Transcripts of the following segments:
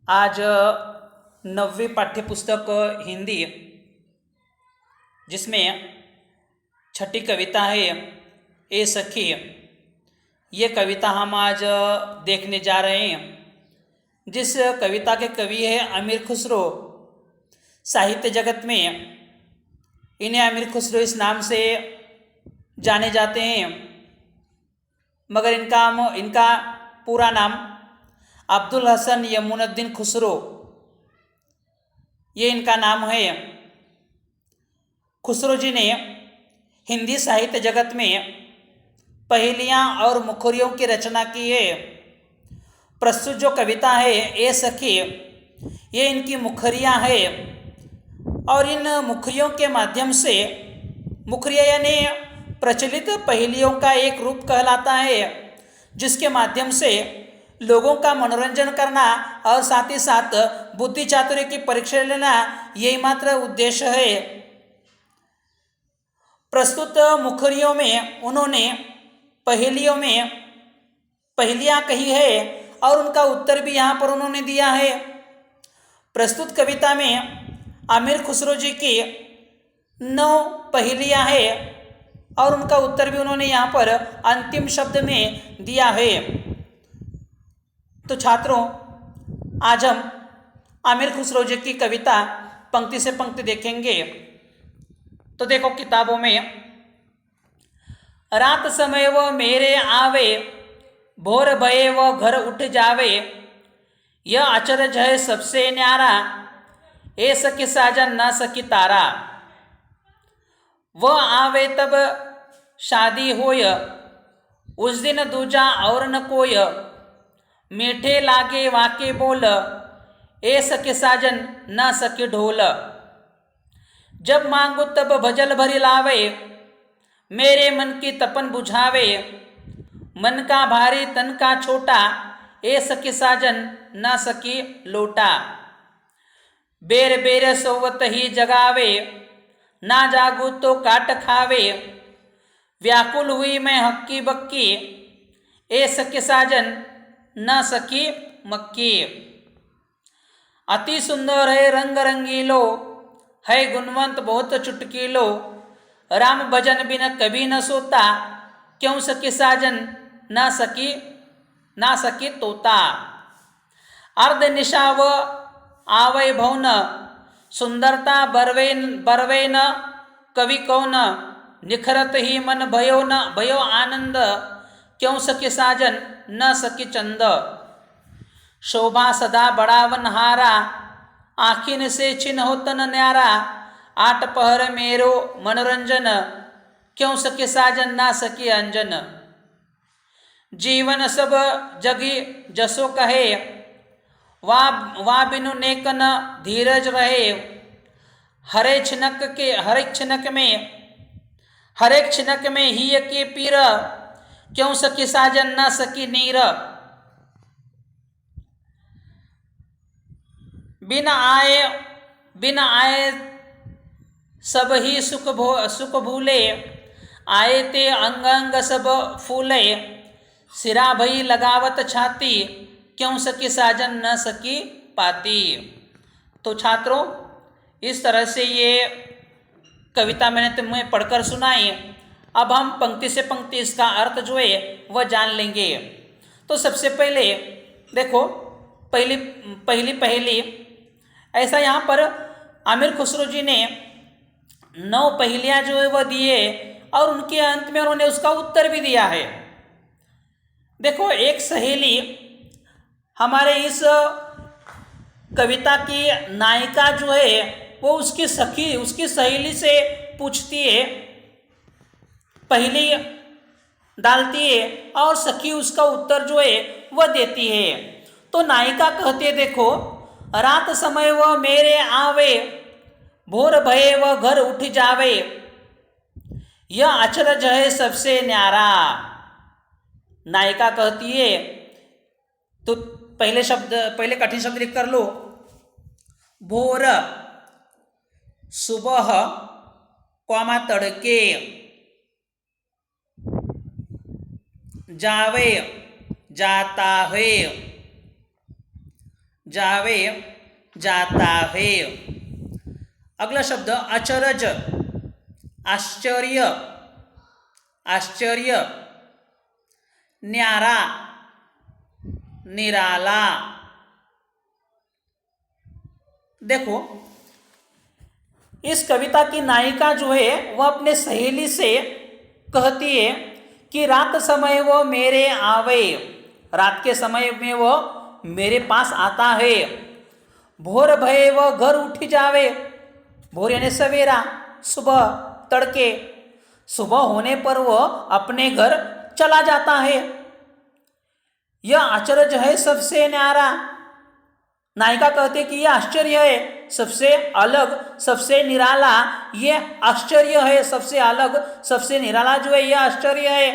आज 9वीं पाठ्यपुस्तक हिंदी, जिसमें छठी कविता है ए सखी। ये कविता हम आज देखने जा रहे हैं, जिस कविता के कवि है अमीर खुसरो। साहित्य जगत में इन्हें अमीर खुसरो इस नाम से जाने जाते हैं, मगर इनका पूरा नाम अब्दुल हसन यमुनुद्दीन खुसरो, ये इनका नाम है। खुसरो जी ने हिंदी साहित्य जगत में पहेलियाँ और मुखरियों की रचना की है। प्रस्तुत जो कविता है ए सखी, ये इनकी मुखरियाँ है और इन मुखरियों के माध्यम से, मुखरिया यानी प्रचलित पहेलियों का एक रूप कहलाता है, जिसके माध्यम से लोगों का मनोरंजन करना और साथ ही साथ बुद्धि चातुर्य की परीक्षा लेना, यही मात्र उद्देश्य है। प्रस्तुत मुखरियों में उन्होंने पहेलियाँ कही है और उनका उत्तर भी यहाँ पर उन्होंने दिया है। प्रस्तुत कविता में आमिर खुसरो जी की 9 पहेलियाँ हैं और उनका उत्तर भी उन्होंने यहाँ पर अंतिम शब्द में दिया है। तो छात्रों, आज हम आमिर खुसरो जी की कविता पंक्ति से पंक्ति देखेंगे। तो देखो किताबों में, रात समय वो मेरे आवे, भोर भये वो घर उठ जावे, यह अचरज है सबसे न्यारा, ए सखी साजन न सकी तारा। वह आवे तब शादी होय, उस दिन दूजा और न कोय, मीठे लागे वाके बोल, ए सखी साजन न सकी ढोल। जब मांगो तब भजल भरी लावे, मेरे मन की तपन बुझावे, मन का भारी तन का छोटा, ए सखी साजन न सकी लोटा। बेर बेर सोवत ही जगावे, ना जागू तो काट खावे, व्याकुल हुई मैं हक्की बक्की, ए सखी साजन न सकी मक्की। अति सुंदर है रंग रंगीलो, है गुणवंत बहुत चुटकीलो, राम भजन बिन कभी न सोता, क्यों सखी साजन ना सकी तोता। अर्ध निशाव आवय भवन, सुंदरता बरवेन कवि कौन, निखरत ही मन भयो आनंद, क्यों सखी साजन न सकी चंद। शोभा सदा बढ़ावन हारा, आखिन से छिन होतन न्यारा, आठ पहर मेरो मनोरंजन, क्यों सके साजन ना सके अंजन। जीवन सब जगी जसो कहे, वा बिनु नेकन धीरज रहे, हरे छिनक में ही के पीर, क्यों सकी साजन ना सकी नीर। बिन आए सब ही सुख भूले, आए ते अंग अंग सब फूले, सिरा भई लगावत छाती, क्यों सकी साजन न सकी पाती। तो छात्रों, इस तरह से ये कविता मैंने तुम्हें पढ़कर सुनाई। अब हम पंक्ति से पंक्ति इसका अर्थ जो है वह जान लेंगे। तो सबसे पहले देखो, पहली ऐसा यहाँ पर आमिर खुसरो जी ने 9 पहेलियाँ जो है वह दिए और उनके अंत में उन्होंने उसका उत्तर भी दिया है। देखो, एक सहेली हमारे इस कविता की नायिका जो है वो उसकी सहेली से पूछती है, पहेली डालती है और सखी उसका उत्तर जो है वह देती है। तो नायिका कहती है, देखो, रात समय वह मेरे आवे, भोर भये वह घर उठ जावे, यह अचरज है सबसे न्यारा। नायिका कहती है, तो पहले कठिन शब्द लिख कर लो। भोर, सुबह, कौमा तड़के, जावे, जाता है, जावे जाता है। अगला शब्द अचरज, आश्चर्य, आश्चर्य, न्यारा, निराला। देखो इस कविता की नायिका जो है वह अपने सहेली से कहती है कि रात समय वो मेरे आवे, रात के समय में वो मेरे पास आता है। भोर भये वो घर उठ जावे, भोर यानी सवेरा, सुबह, तड़के, सुबह होने पर वो अपने घर चला जाता है। यह आश्चर्य है सबसे न्यारा। नायिका कहते कि यह आश्चर्य है सबसे अलग, सबसे निराला, ये आश्चर्य है सबसे अलग, सबसे निराला जो है यह आश्चर्य है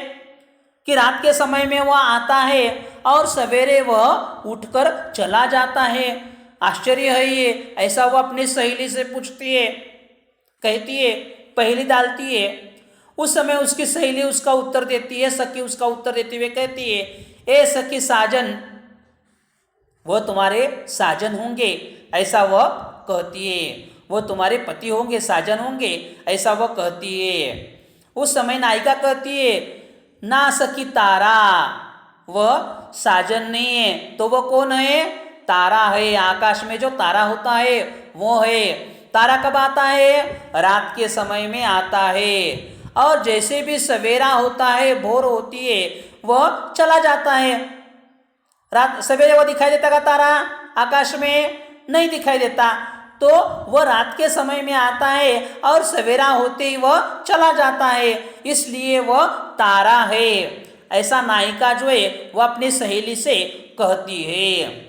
कि रात के समय में वह आता है और सवेरे वह उठकर चला जाता है। आश्चर्य है ये, ऐसा वह अपनी सहेली से पूछती है, कहती है, पहेली डालती है। उस समय उसकी सहेली उसका उत्तर देती है, सखी उसका उत्तर देती हुए कहती है, ए सखी साजन, वह तुम्हारे साजन होंगे, ऐसा वह कहती है। वो तुम्हारे पति होंगे, साजन होंगे, ऐसा वह कहती है। उस समय नायिका कहती है, ना सखी तारा, वह साजन नहीं है, तो वह कौन है? तारा है। आकाश में जो तारा होता है वो है। तारा कब आता है? रात के समय में आता है। और जैसे भी सवेरा होता है, भोर होती है, वह चला जाता है। रात सवेरे वह दिखाई देता का तारा आकाश में? नहीं दिखाई देता। तो वह रात के समय में आता है और सवेरा होते ही वह चला जाता है, इसलिए वह तारा है। ऐसा नायिका जो है वह अपनी सहेली से कहती है।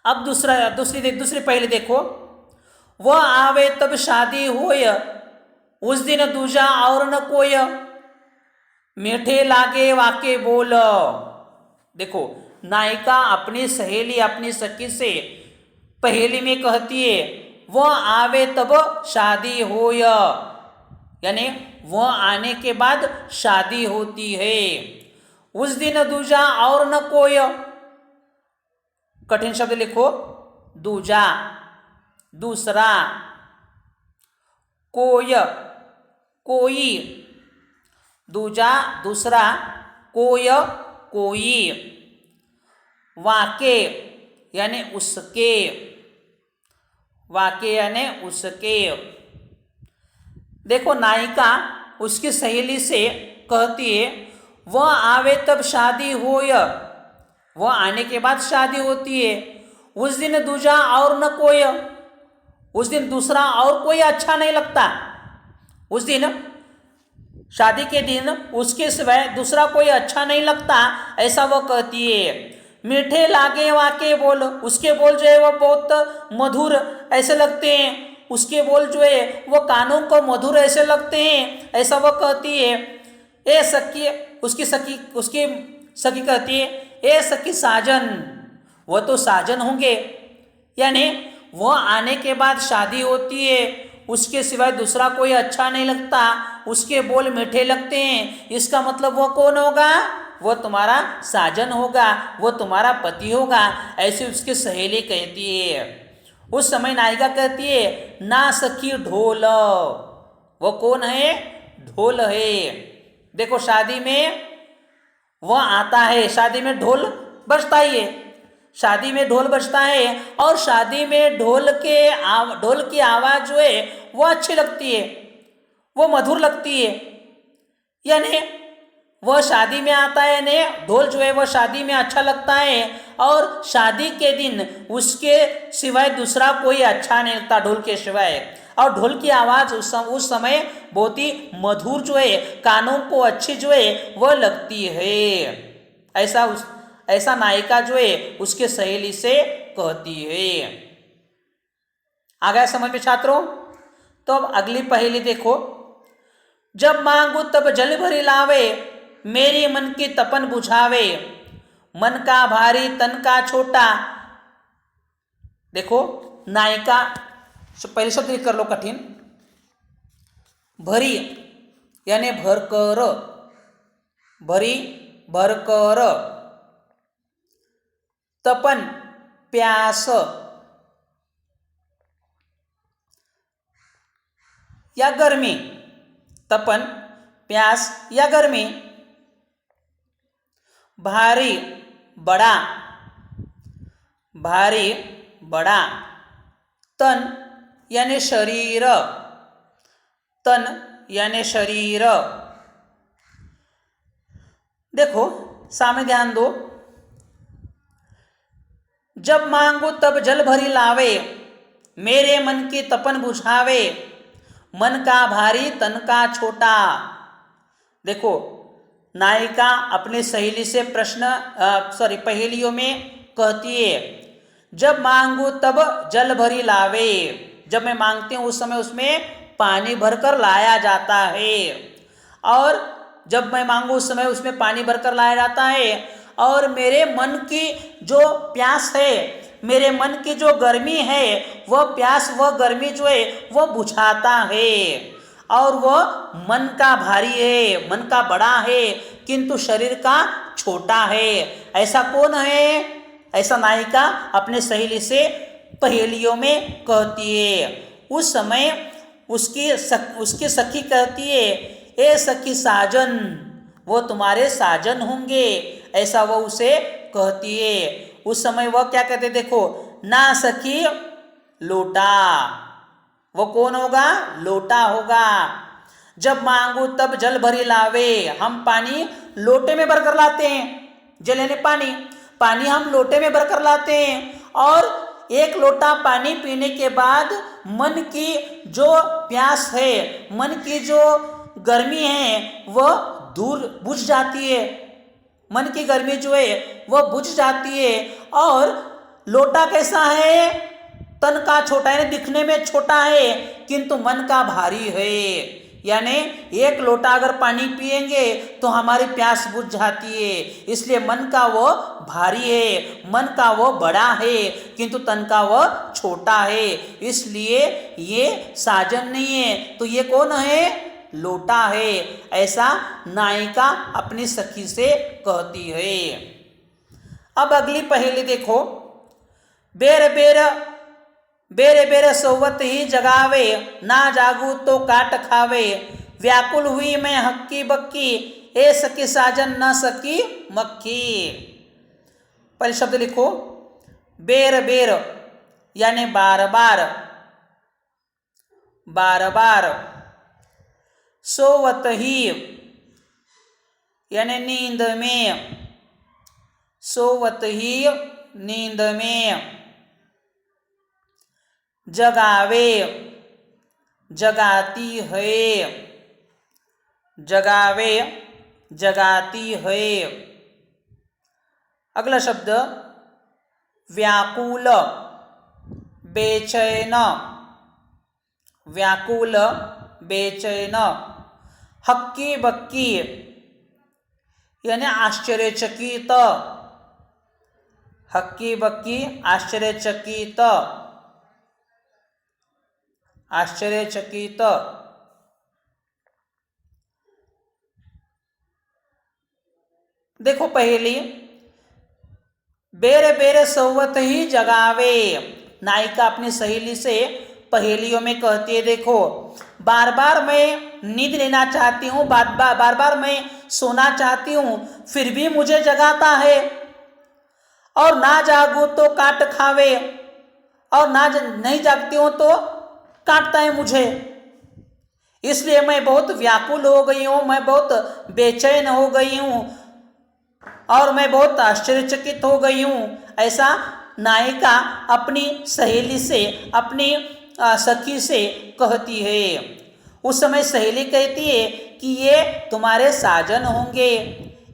अब दूसरी पहले देखो, वह आवे तब शादी होय, उस दिन दूजा और न कोय, मीठे लागे वाके बोल। देखो नायिका अपनी सहेली, अपनी सखी से पहेली में कहती है, वह आवे तब शादी होय, यानी वह आने के बाद शादी होती है। उस दिन दूजा और न कोय, कठिन शब्द लिखो, दूजा दूसरा, कोय कोई, दूजा दूसरा, कोय कोई, वाके यानी उसके, वाके यानी उसके। देखो नायिका उसकी सहेली से कहती है, वह आवे तब शादी होय, वह आने के बाद शादी होती है। उस दिन दूजा और न कोई, उस दिन दूसरा और कोई अच्छा नहीं लगता। उस दिन शादी के दिन उसके सिवाय दूसरा कोई अच्छा नहीं लगता, ऐसा वह कहती है। मीठे लागे वाके बोल, उसके बोल जो है वह बहुत मधुर ऐसे लगते हैं, उसके बोल जो है वह कानों को मधुर ऐसे लगते हैं, ऐसा वह कहती है। ए सखी, उसकी सखी कहती है, ए सखी साजन, वह तो साजन होंगे, यानी वह आने के बाद शादी होती है, उसके सिवाय दूसरा कोई अच्छा नहीं लगता, उसके बोल मीठे लगते हैं, इसका मतलब वह कौन होगा? वह तुम्हारा साजन होगा, वह तुम्हारा पति होगा, ऐसे उसकी सहेली कहती है। उस समय नायिका कहती है, ना सखी ढोल, वह कौन है? ढोल है। देखो शादी में वह आता है, शादी में ढोल बजता ही है, शादी में ढोल बजता है, और शादी में ढोल की आवाज़ जो है वो अच्छी लगती है, वो मधुर लगती है, यानी वह शादी में आता है, ने ढोल जो है वह शादी में अच्छा लगता है, और शादी के दिन उसके सिवाय दूसरा कोई अच्छा नहीं लगता ढोल के सिवाय। और ढोल की आवाज़ उस समय बहुत ही मधुर जो है, कानों को अच्छी जो है वह लगती है। ऐसा नायिका जो है उसके सहेली से कहती है। आ गया समझ में छात्रों? तो अब अगली पहेली देखो, जब मांगू तब जल भरी लावे, मेरी मन की तपन बुझावे, मन का भारी तन का छोटा। देखो नायिका, पहले शब्द कर लो कठिन, भरी यानी भरकर, भरी भरकर, तपन प्यास या गर्मी, तपन, प्यास या गर्मी। भारी, बड़ा, भारी, बड़ा। तन यानी शरीर, तन यानी शरीर। देखो सामने ध्यान दो। जब मांगू तब जल भरी लावे, मेरे मन की तपन बुझावे, मन का भारी तन का छोटा। देखो नायिका अपनी सहेली से पहेलियों में कहती है, जब मांगू तब जल भरी लावे, जब मैं मांगती हूँ उस समय उसमें पानी भरकर लाया जाता है, और जब मैं मांगू उस समय उसमें पानी भरकर लाया जाता है, और मेरे मन की जो प्यास है, मेरे मन की जो गर्मी है, वह प्यास वह गर्मी जो है वह बुझाता है, और वह मन का भारी है, मन का बड़ा है, किंतु शरीर का छोटा है। ऐसा कौन है? ऐसा नायिका अपने सहेली से पहेलियों में कहती है। उस समय उसकी सखी कहती है, ए सखी साजन, वो तुम्हारे साजन होंगे, ऐसा वो उसे कहती है। उस समय वह क्या कहते, देखो, ना सखी लोटा, वो कौन होगा? लोटा होगा। जब मांगू तब जल भरी लावे, हम पानी लोटे में भरकर लाते हैं, जल यानी पानी, पानी हम लोटे में भरकर लाते हैं, और एक लोटा पानी पीने के बाद मन की जो प्यास है, मन की जो गर्मी है वह दूर बुझ जाती है, मन की गर्मी जो है वह बुझ जाती है। और लोटा कैसा है? तन का छोटा है, दिखने में छोटा है, किंतु मन का भारी है। यानी एक लोटा अगर पानी पिएंगे तो हमारी प्यास बुझ जाती है, इसलिए मन का वो भारी है, मन का वो बड़ा है, किंतु तन का वो छोटा है, इसलिए ये साजन नहीं है, तो ये कौन है? लोटा है। ऐसा नायिका अपनी सखी से कहती है। अब अगली पहेली देखो। बेर बेर बेरे बेरे सोवत ही जगावे, ना जागू तो काट खावे, व्याकुल हुई मैं हक्की बक्की, ए सकी साजन न सकी मक्खी। पहले शब्द लिखो, बेर बेर यानी बार बार, बार बार। सोवत ही यानी नींद में, सोवत ही नींद में। जगावे, जगाती है, जगावे, जगाती है। अगला शब्द व्याकुल, बेचैन, व्याकुल, बेचैन। हक्की बक्की यानी आश्चर्यचकित, हक्की बक्की आश्चर्यचकित, आश्चर्यचकित। देखो पहेली, बेरे बेरे सोवत ही जगावे, नायिका अपनी सहेली से पहेलियों में कहती है, देखो बार बार मैं नींद लेना चाहती हूँ, बार बार मैं सोना चाहती हूँ, फिर भी मुझे जगाता है, और ना जागू तो काट खावे, और ना नहीं जागती हूँ तो काटता है मुझे, इसलिए मैं बहुत व्याकुल हो गई हूँ, मैं बहुत बेचैन हो गई हूँ, और मैं बहुत आश्चर्यचकित हो गई हूँ। ऐसा नायिका अपनी सहेली से, अपनी सखी से कहती है। उस समय सहेली कहती है कि ये तुम्हारे साजन होंगे,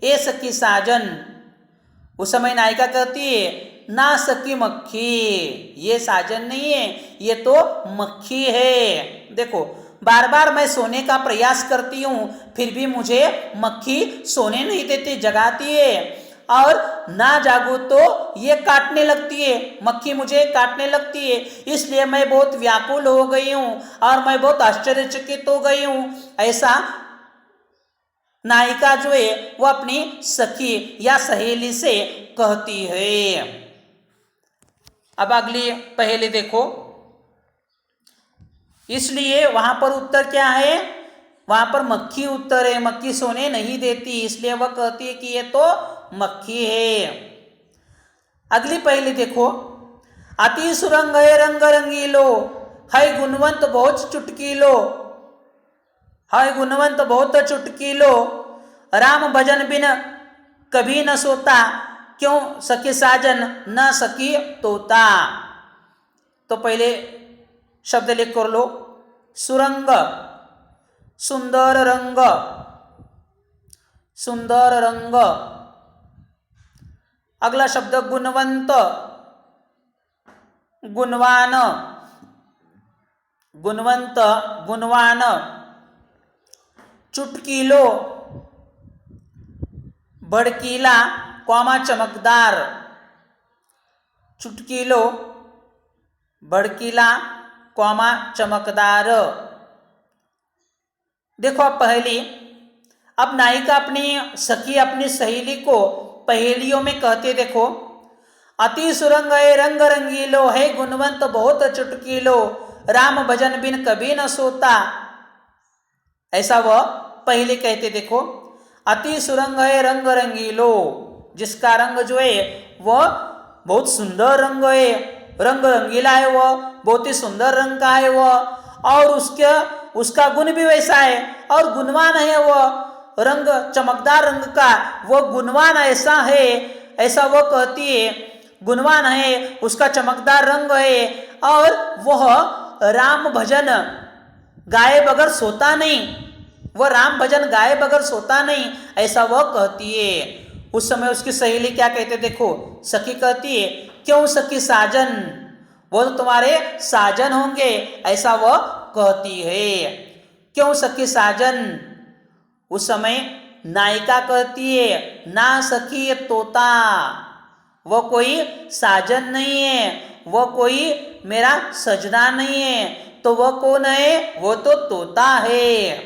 ए सखी साजन। उस समय नायिका कहती है, ना सकी मक्खी, ये साजन नहीं है, ये तो मक्खी है। देखो बार बार मैं सोने का प्रयास करती हूँ, फिर भी मुझे मक्खी सोने नहीं देती, जगाती है, और ना जागू तो ये काटने लगती है, मक्खी मुझे काटने लगती है, इसलिए मैं बहुत व्याकुल हो गई हूँ, और मैं बहुत आश्चर्यचकित हो गई हूँ। ऐसा नायिका जो है वो अपनी सखी या सहेली से कहती है। अब अगली पहेली देखो। इसलिए वहां पर उत्तर क्या है, वहां पर मक्खी उत्तर है। मक्खी सोने नहीं देती, इसलिए वह कहती है कि ये तो मक्खी है। अगली पहेली देखो। अति सुरंग है रंग रंगीलो, है गुणवंत बहुत चुटकीलो, है गुणवंत बहुत चुटकीलो, राम भजन बिन कभी न सोता, क्यों सखी साजन न सकी तोता। तो पहले शब्द लिख कर लो। सुरंग, सुंदर रंग, सुंदर रंग। अगला शब्द गुणवंत, गुणवान, गुणवंत गुणवान। चुटकीलो, भड़कीला, कौमा चमकदार, चुटकीलो, भड़कीला, कौमा चमकदार। देखो अब पहेली। अब नायिका अपनी सखी अपनी सहेली को पहेलियों में कहते देखो। अति सुरंग है रंग रंगीलो, है गुणवंत बहुत चुटकीलो, राम भजन बिन कभी न सोता। ऐसा वह पहले कहते देखो। अति सुरंग है रंग रंगीलो, जिसका रंग जो है वह बहुत सुंदर रंग है, रंग रंगीला है, वह बहुत ही सुंदर रंग का है वह, और उसका गुण भी वैसा है, और गुणवान है वह, रंग चमकदार रंग का वह गुणवान ऐसा है, ऐसा वह कहती है। गुणवान है, उसका चमकदार रंग है, और वह राम भजन गाए बगैर सोता नहीं, वह राम भजन गाए बगैर सोता नहीं, ऐसा वह कहती है। उस समय उसकी सहेली क्या कहते देखो। सखी कहती है, क्यों सखी साजन, वो तो तुम्हारे साजन होंगे, ऐसा वह कहती है। क्यों सखी साजन। उस समय नायिका कहती है, ना सखी तोता, वह कोई साजन नहीं है, वह कोई मेरा सजना नहीं है। तो वह कौन है, वो तो तोता है।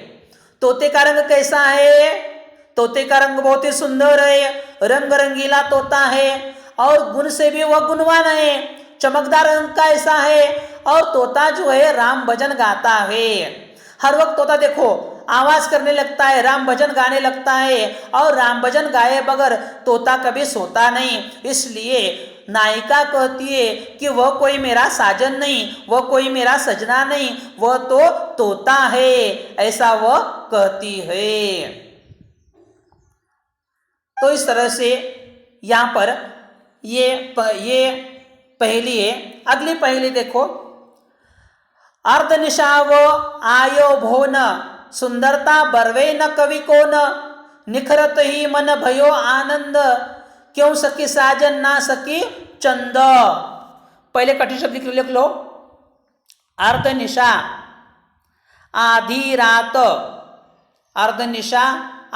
तोते का रंग कैसा है, तोते का रंग बहुत ही सुंदर है, रंग रंगीला तोता है, और गुण से भी वह गुणवान है, चमकदार रंग का ऐसा है, और तोता जो है राम भजन गाता है। हर वक्त तोता देखो आवाज करने लगता है, राम भजन गाने लगता है, और राम भजन गाए बगैर तोता कभी सोता नहीं। इसलिए नायिका कहती है कि वह कोई मेरा साजन नहीं, वह कोई मेरा सजना नहीं, वह तो तोता है, ऐसा वह कहती है। तो इस तरह से यहाँ पर ये पहेली है। अगली पहेली देखो। अर्धनिशाव आयो भोन, सुंदरता बरवे न कवि को न, निखरत ही मन भयो आनंद, क्यों सकी साजन ना सकी चंद। पहले कठिन शब्द लिख लो। अर्धनिशा, आधी रात, अर्धनिशा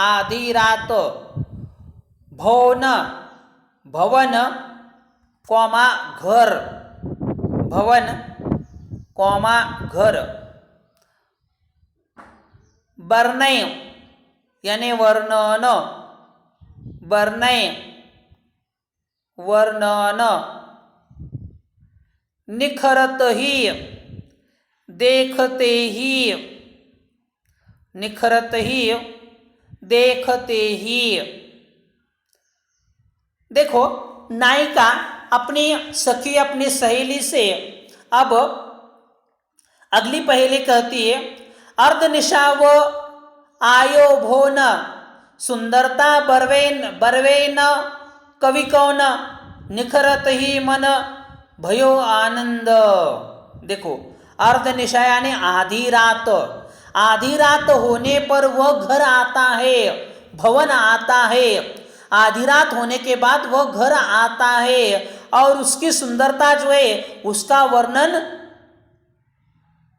आधी रात, भवन, भवन कौमा घर, भवन कौमा घर, वर्णय यानी वर्णन, वर्णय वर्णन, निखरत ही देखते ही, निखरत ही देखते ही। देखो नायिका अपनी सखी अपनी सहेली से अब अगली पहेली कहती है। अर्धनिशाव आयो भोन, सुंदरता बरवेन कवि कौन, निखरत ही मन भयो आनंद। देखो अर्धनिशा यानी आधी रात, आधी रात होने पर वह घर आता है, भवन आता है। आधी रात होने के बाद वह घर आता है, और उसकी सुंदरता जो है उसका वर्णन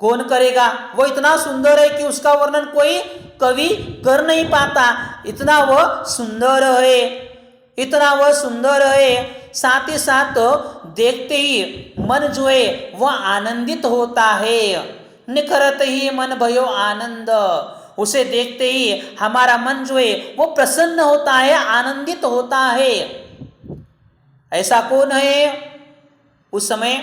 कौन करेगा। वो इतना सुंदर है कि उसका वर्णन कोई कवि कर नहीं पाता, इतना वह सुंदर है, इतना वह सुंदर है। साथ ही साथ देखते ही मन जो है वह आनंदित होता है। निखरत ही मन भयो आनंद, उसे देखते ही हमारा मन जो है वो प्रसन्न होता है, आनंदित होता है। ऐसा कौन है, उस समय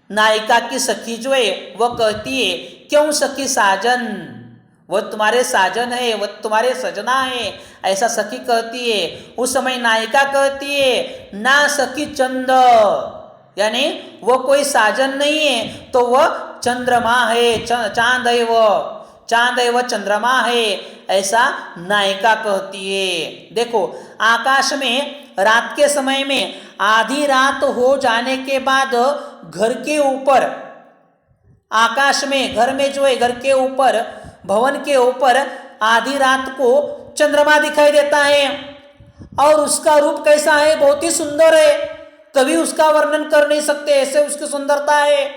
नायिका की सखी जो है वह कहती है, क्यों सखी साजन, वह तुम्हारे साजन है, वह तुम्हारे सजना है, ऐसा सखी कहती है। उस समय नायिका कहती है, ना सखी चंद, यानी वो कोई साजन नहीं है, तो वह चंद्रमा है, चांद है, वो चांद है, वह चंद्रमा है, ऐसा नायिका कहती है। देखो आकाश में रात के समय में आधी रात हो जाने के बाद घर के ऊपर, आकाश में, घर में जो है, घर के ऊपर, भवन के ऊपर आधी रात को चंद्रमा दिखाई देता है और उसका रूप कैसा है, बहुत ही सुंदर है, कभी उसका वर्णन कर नहीं सकते, ऐसे उसकी सुंदरता है।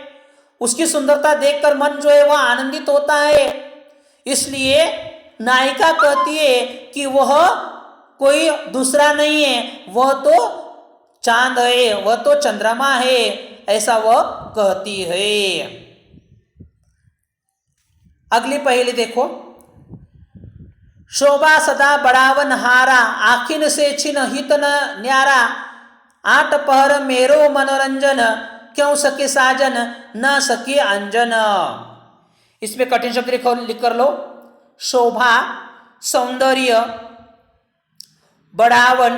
उसकी सुंदरता देखकर मन जो है वह आनंदित होता है। इसलिए नायिका कहती है कि वह कोई दूसरा नहीं है, वह तो चांद है, वह तो चंद्रमा है, ऐसा वह कहती है। अगली पहेली देखो, शोभा सदा बढ़ावन हारा, आखिन से छिन हित न न्यारा, आठ पहर मेरो मनोरंजन, क्यों सके साजन न सके अंजन। इसमें कठिन शब्द लिख कर लो। शोभा सौंदर्य, बढ़ावन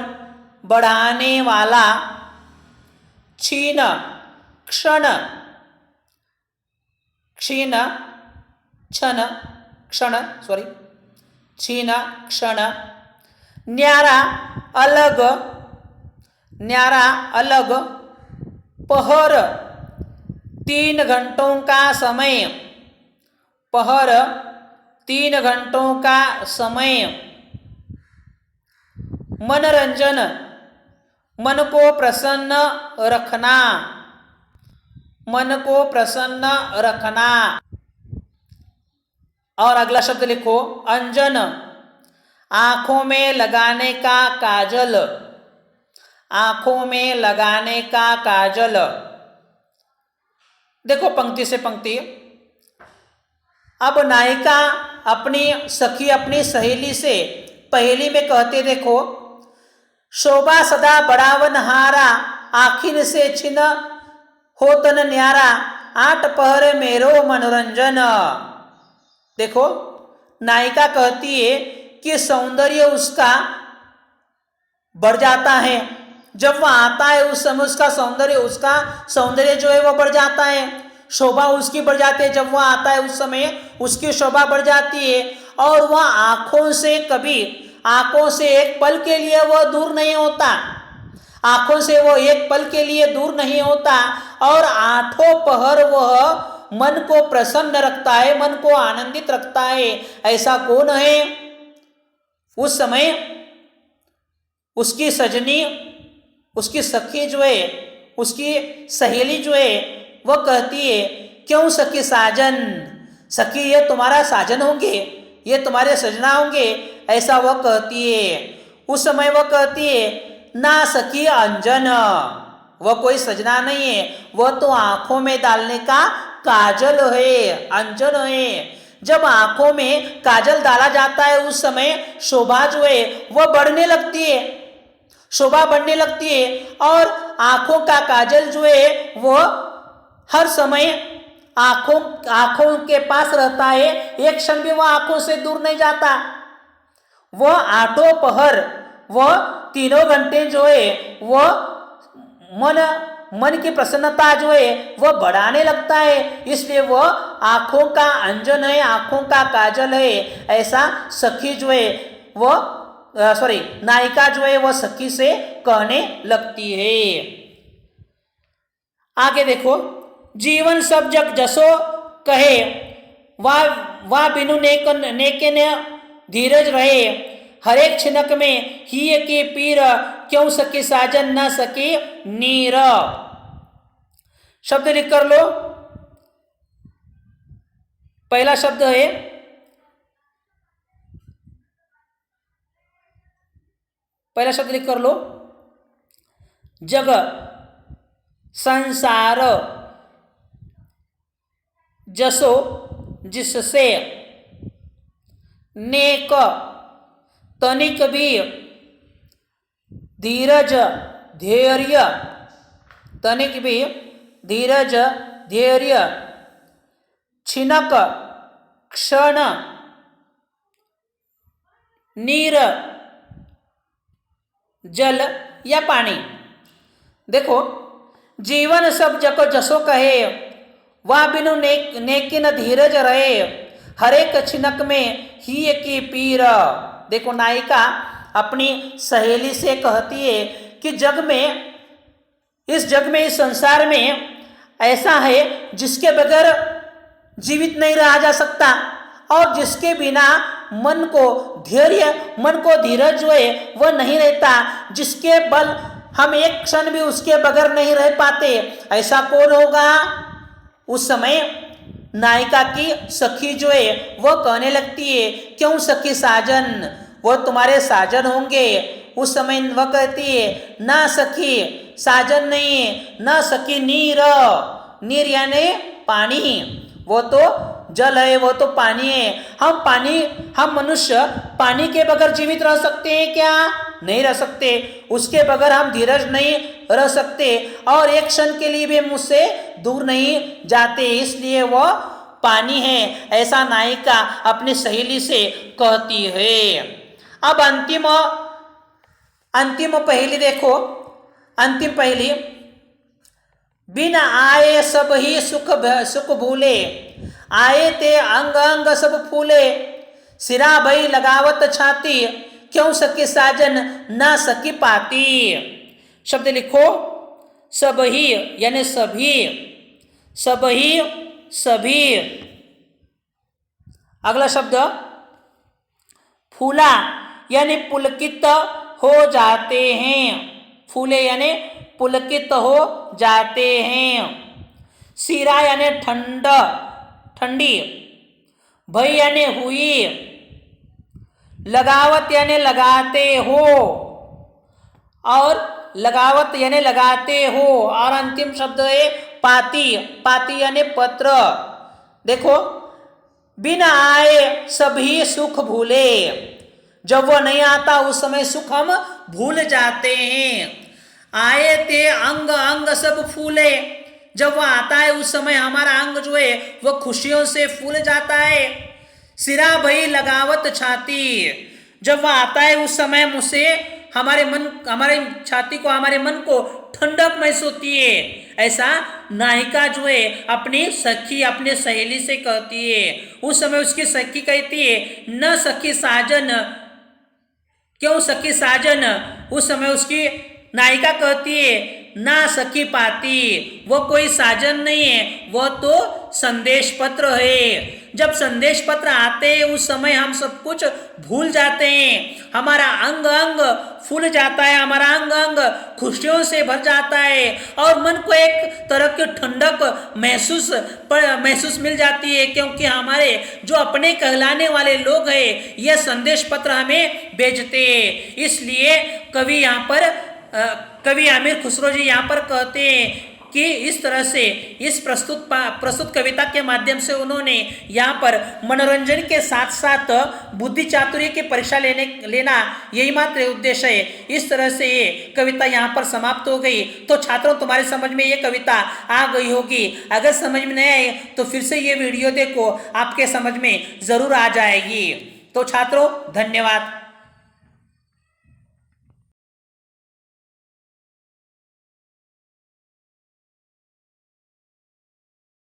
बढ़ाने वाला, छीन क्षण, क्षीण क्षण क्षण सॉरी छीन क्षण, न्यारा अलग, न्यारा अलग, पहर 3 घंटों का समय, पहर 3 घंटों का समय, मनोरंजन मन को प्रसन्न रखना, मन को प्रसन्न रखना। और अगला शब्द लिखो, अंजन आंखों में लगाने का काजल, आंखों में लगाने का काजल। देखो पंक्ति से पंक्ति, अब नायिका अपनी सखी, अपनी सहेली से पहेली में कहते, देखो, शोभा सदा बढ़ावन हारा, आखिन से छिन होतन न्यारा, 8 पहर मेरो मनोरंजन। देखो नायिका कहती है कि सौंदर्य उसका बढ़ जाता है, जब वह आता है उस समय उसका सौंदर्य जो है वह बढ़ जाता है, शोभा उसकी बढ़ जाती है, जब वह आता है उस समय उसकी शोभा बढ़ जाती है, और वह आंखों से एक पल के लिए वह दूर नहीं होता, आंखों से वो एक पल के लिए दूर नहीं होता, और 8 पहर वह मन को प्रसन्न रखता है, मन को आनंदित रखता है। ऐसा कौन है? उस समय उसकी सजनी, उसकी सखी जो है, उसकी सहेली जो है, वह कहती है, क्यों सखी साजन, सखी ये तुम्हारा साजन होंगे, ये तुम्हारे सजना होंगे, ऐसा वह कहती है। उस समय वह कहती है, ना सखी अंजन, वह कोई सजना नहीं है, वह तो आंखों में डालने का काजल है, अंजन है। जब आंखों में काजल डाला जाता है उस समय शोभा जो है वह बढ़ने लगती है, शोभा बढ़ने लगती है, और आंखों का काजल जो है वह हर समय आंखों के पास रहता है, एक क्षण भी वह आंखों से दूर नहीं जाता। वह 8 पहर, वह 3 घंटे जो है वह मन की प्रसन्नता जो है वह बढ़ाने लगता है, इसलिए वह आंखों का अंजन है, आंखों का काजल है, ऐसा सखी जो है वह नायिका जो है वह सखी से कहने लगती है। आगे देखो, जीवन सब जग जसो कहे, वाह बिनु नेके ने धीरज रहे, हरेक छिनक में ही के पीर, क्यों सके साजन न सके नीर। शब्द लिख कर लो। पहला शब्द है लिख कर लो, जग, संसार, जसो जिससे, नेक तनिक भी, धीरज धैर्य, तनिक भी धीरज, धैर्य, छिनक, क्षण, नीर, जल या पानी। देखो, जीवन सब जको जसो कहे, वह बिनु नेकिन धीरज रहे, हरेक छिनक में ही की पीर। देखो, नायिका अपनी सहेली से कहती है कि जग में, इस जग में, इस संसार में ऐसा है जिसके बगैर जीवित नहीं रहा जा सकता, और जिसके बिना मन को धैर्य, मन को धीरज जो है वह नहीं रहता, जिसके बल हम एक क्षण भी उसके बगैर नहीं रह पाते, ऐसा कौन होगा। उस समय नायिका की सखी जो है वह कहने लगती है, क्यों सखी साजन, वो तुम्हारे साजन होंगे। उस समय वह कहती है, ना सखी साजन नहीं, ना सखी नीर, नीर यानी पानी, वो तो जल है, वो तो पानी है। हम मनुष्य पानी के बगैर जीवित रह सकते हैं क्या? नहीं रह सकते। उसके बगैर हम धीरज नहीं रह सकते, और एक क्षण के लिए भी हम उससे दूर नहीं जाते, इसलिए वह पानी है, ऐसा नायिका अपनी सहेली से कहती है। अब अंतिम पहेली देखो, अंतिम पहेली, बिन आए सब ही सुख भूले, आए ते अंग अंग सब फूले, सिरा भई लगावत छाती, क्यों सकी साजन ना सकी पाती। शब्द लिखो, सब ही यानी सभी, सब ही सभी। अगला शब्द फूला यानी पुलकित हो जाते हैं, फूले यानी पुलकित हो जाते हैं। सिरा यानी ठंडा, ठंडी। भई यानी हुई, लगावत यानी लगाते हो, और लगावत यानी लगाते हो, और अंतिम शब्द है पाती, पाती यानी पत्र। देखो, बिना आए सभी सुख भूले, जब वह नहीं आता उस समय सुख हम भूल जाते हैं। आए ते अंग अंग सब फूले, जब वह आता है उस समय हमारा अंग जो है वह खुशियों से फूल जाता है। सिरा भई लगावत छाती, जब वह आता है उस समय मुझसे हमारे छाती को, हमारे मन को ठंडक महसूस होती है। ऐसा नायिका जो है अपनी सखी, अपने सहेली से कहती है। उस समय उसकी सखी कहती है, न सखी साजन, क्यों सखी साजन। उस समय उसकी नायिका कहती है, ना सखी पाती, वो कोई साजन नहीं है, वो तो संदेश पत्र है। जब संदेश पत्र आते हैं उस समय हम सब कुछ भूल जाते हैं, हमारा अंग अंग फूल जाता है, हमारा अंग अंग खुशियों से भर जाता है, और मन को एक तरह की ठंडक महसूस मिल जाती है, क्योंकि हमारे जो अपने कहलाने वाले लोग हैं यह संदेश पत्र हमें भेजते हैं। इसलिए कवि आमिर खुसरो जी यहाँ पर कहते हैं कि इस तरह से इस प्रस्तुत कविता के माध्यम से उन्होंने यहाँ पर मनोरंजन के साथ साथ बुद्धि चातुर्य की परीक्षा लेना यही मात्र उद्देश्य है। इस तरह से ये कविता यहाँ पर समाप्त हो गई। तो छात्रों, तुम्हारे समझ में ये कविता आ गई होगी। अगर समझ में नहीं आई तो फिर से ये वीडियो देखो, आपके समझ में जरूर आ जाएगी। तो छात्रों, धन्यवाद।